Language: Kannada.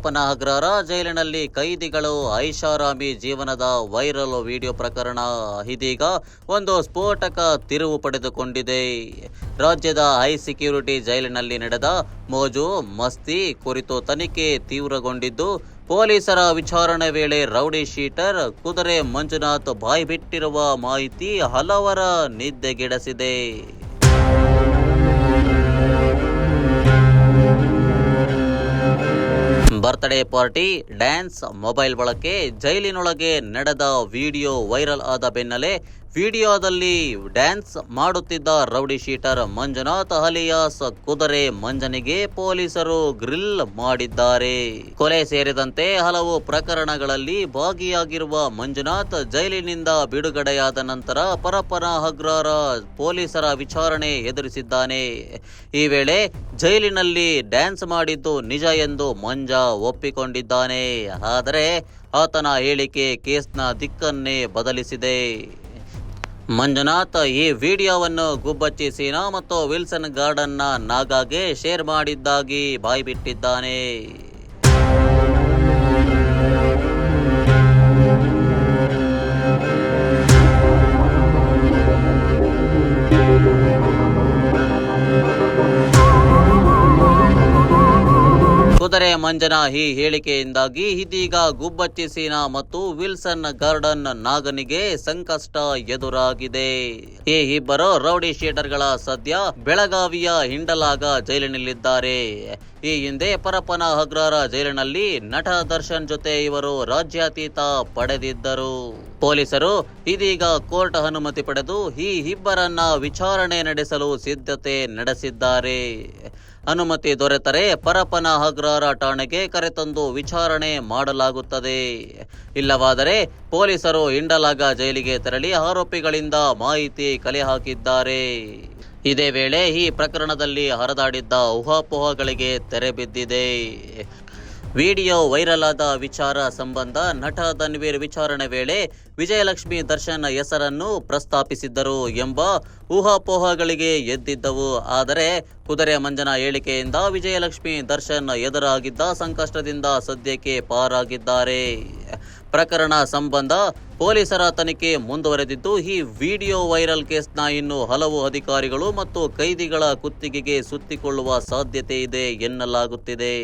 ಪರಪ್ಪನ ಅಗ್ರಹಾರ ಜೈಲಿನಲ್ಲಿ ಕೈದಿಗಳು ಐಷಾರಾಮಿ ಜೀವನದ ವೈರಲ್ ವಿಡಿಯೋ ಪ್ರಕರಣ ಇದೀಗ ಒಂದು ಸ್ಫೋಟಕ ತಿರುವು ಪಡೆದುಕೊಂಡಿದೆ. ರಾಜ್ಯದ ಹೈ ಸೆಕ್ಯೂರಿಟಿ ಜೈಲಿನಲ್ಲಿ ನಡೆದ ಮೋಜು ಮಸ್ತಿ ಕುರಿತು ತನಿಖೆ ತೀವ್ರಗೊಂಡಿದ್ದು, ಪೊಲೀಸರ ವಿಚಾರಣೆ ವೇಳೆ ರೌಡಿ ಶೀಟರ್ ಕುದುರೆ ಮಂಜುನಾಥ್ ಬಾಯ್ಬಿಟ್ಟಿರುವ ಮಾಹಿತಿ ಹಲವರ ನಿದ್ದೆಗೆಡಿಸಿದೆ. ಬರ್ತ್ಡೇ ಪಾರ್ಟಿ, ಡ್ಯಾನ್ಸ್, ಮೊಬೈಲ್ ಬಳಕೆ, ಜೈಲಿನೊಳಗೆ ನಡೆದ ವಿಡಿಯೋ ವೈರಲ್ ಆದ ಬೆನ್ನಲ್ಲೇ ವಿಡಿಯೋದಲ್ಲಿ ಡ್ಯಾನ್ಸ್ ಮಾಡುತ್ತಿದ್ದ ರೌಡಿ ಶೀಟರ್ ಮಂಜುನಾಥ್ ಅಲಿಯಾಸ್ ಕುದುರೆ ಮಂಜನಿಗೆ ಪೊಲೀಸರು ಗ್ರಿಲ್ ಮಾಡಿದ್ದಾರೆ. ಕೊಲೆ ಸೇರಿದಂತೆ ಹಲವು ಪ್ರಕರಣಗಳಲ್ಲಿ ಭಾಗಿಯಾಗಿರುವ ಮಂಜುನಾಥ್ ಜೈಲಿನಿಂದ ಬಿಡುಗಡೆಯಾದ ನಂತರ ಪರಪ್ಪನ ಅಗ್ರಹಾರ ಪೊಲೀಸರ ವಿಚಾರಣೆ ಎದುರಿಸಿದ್ದಾನೆ. ಈ ವೇಳೆ ಜೈಲಿನಲ್ಲಿ ಡ್ಯಾನ್ಸ್ ಮಾಡಿದ್ದು ನಿಜ ಎಂದು ಮಂಜ ಒಪ್ಪಿಕೊಂಡಿದ್ದಾನೆ. ಆದರೆ ಆತನ ಹೇಳಿಕೆ ಕೇಸ್ನ ದಿಕ್ಕನ್ನೇ ಬದಲಿಸಿದೆ. ಮಂಜುನಾಥ್ ಈ ವಿಡಿಯೋವನ್ನು ಗುಬ್ಬಚ್ಚಿ ಸೀನಾ ಮತ್ತು ವಿಲ್ಸನ್ ಗಾರ್ಡನ್ನ ನಾಗಾಗೆ ಶೇರ್ ಮಾಡಿದ್ದಾಗಿ ಬಾಯ್ಬಿಟ್ಟಿದ್ದಾನೆ. ಕುದುರೆ ಮಂಜನ ಈ ಹೇಳಿಕೆಯಿಂದಾಗಿ ಇದೀಗ ಗುಬ್ಬಚ್ಚಿ ಸೀನಾ ಮತ್ತು ವಿಲ್ಸನ್ ಗಾರ್ಡನ್ ನಾಗನಿಗೆ ಸಂಕಷ್ಟ ಎದುರಾಗಿದೆ. ಈ ಇಬ್ಬರು ರೌಡಿ ಶೀಟರ್ಗಳ ಸದ್ಯ ಬೆಳಗಾವಿಯ ಹಿಂಡಲಾಗ ಜೈಲಿನಲ್ಲಿದ್ದಾರೆ. ಈ ಹಿಂದೆ ಪರಪ್ಪನ ಅಗ್ರಹಾರ ಜೈಲಿನಲ್ಲಿ ನಟ ದರ್ಶನ್ ಜೊತೆ ಇವರು ರಾಜ್ಯಾತೀತ ಪಡೆದಿದ್ದರು. ಪೊಲೀಸರು ಇದೀಗ ಕೋರ್ಟ್ ಅನುಮತಿ ಪಡೆದು ಈ ಇಬ್ಬರನ್ನ ವಿಚಾರಣೆ ನಡೆಸಲು ಸಿದ್ಧತೆ ನಡೆಸಿದ್ದಾರೆ. ಅನುಮತಿ ದೊರೆತರೆ ಪರಪ್ಪನ ಅಗ್ರಹಾರ ಠಾಣೆಗೆ ಕರೆತಂದು ವಿಚಾರಣೆ ಮಾಡಲಾಗುತ್ತದೆ. ಇಲ್ಲವಾದರೆ ಪೊಲೀಸರು ಹಿಂಡಲಾಗ ಜೈಲಿಗೆ ತೆರಳಿ ಆರೋಪಿಗಳಿಂದ ಮಾಹಿತಿ ಕಲೆ ಹಾಕಿದ್ದಾರೆ. ಇದೇ ವೇಳೆ ಈ ಪ್ರಕರಣದಲ್ಲಿ ಹರಿದಾಡಿದ್ದ ಊಹಾಪೋಹಗಳಿಗೆ ತೆರೆ ಬಿದ್ದಿದೆ. ವಿಡಿಯೋ ವೈರಲ್ ಆದ ವಿಚಾರ ಸಂಬಂಧ ನಟ ಧನ್ವೀರ್ ವಿಚಾರಣೆ ವೇಳೆ ವಿಜಯಲಕ್ಷ್ಮಿ ದರ್ಶನ್ ಹೆಸರನ್ನು ಪ್ರಸ್ತಾಪಿಸಿದ್ದರು ಎಂಬ ಊಹಾಪೋಹಗಳಿಗೆ ಎದ್ದಿದ್ದವು. ಆದರೆ ಕುದುರೆ ಮಂಜನ ಹೇಳಿಕೆಯಿಂದ ವಿಜಯಲಕ್ಷ್ಮಿ ದರ್ಶನ್ ಎದುರಾಗಿದ್ದ ಸಂಕಷ್ಟದಿಂದ ಸದ್ಯಕ್ಕೆ ಪಾರಾಗಿದ್ದಾರೆ. ಪ್ರಕರಣ ಸಂಬಂಧ ಪೊಲೀಸರ ತನಿಖೆ ಮುಂದುವರೆದಿದ್ದು, ಈ ವಿಡಿಯೋ ವೈರಲ್ ಕೇಸ್ನ ಇನ್ನು ಹಲವು ಅಧಿಕಾರಿಗಳು ಮತ್ತು ಕೈದಿಗಳ ಕುತ್ತಿಗೆಗೆ ಸುತ್ತಿಕೊಳ್ಳುವ ಸಾಧ್ಯತೆ ಇದೆ ಎನ್ನಲಾಗುತ್ತಿದೆ.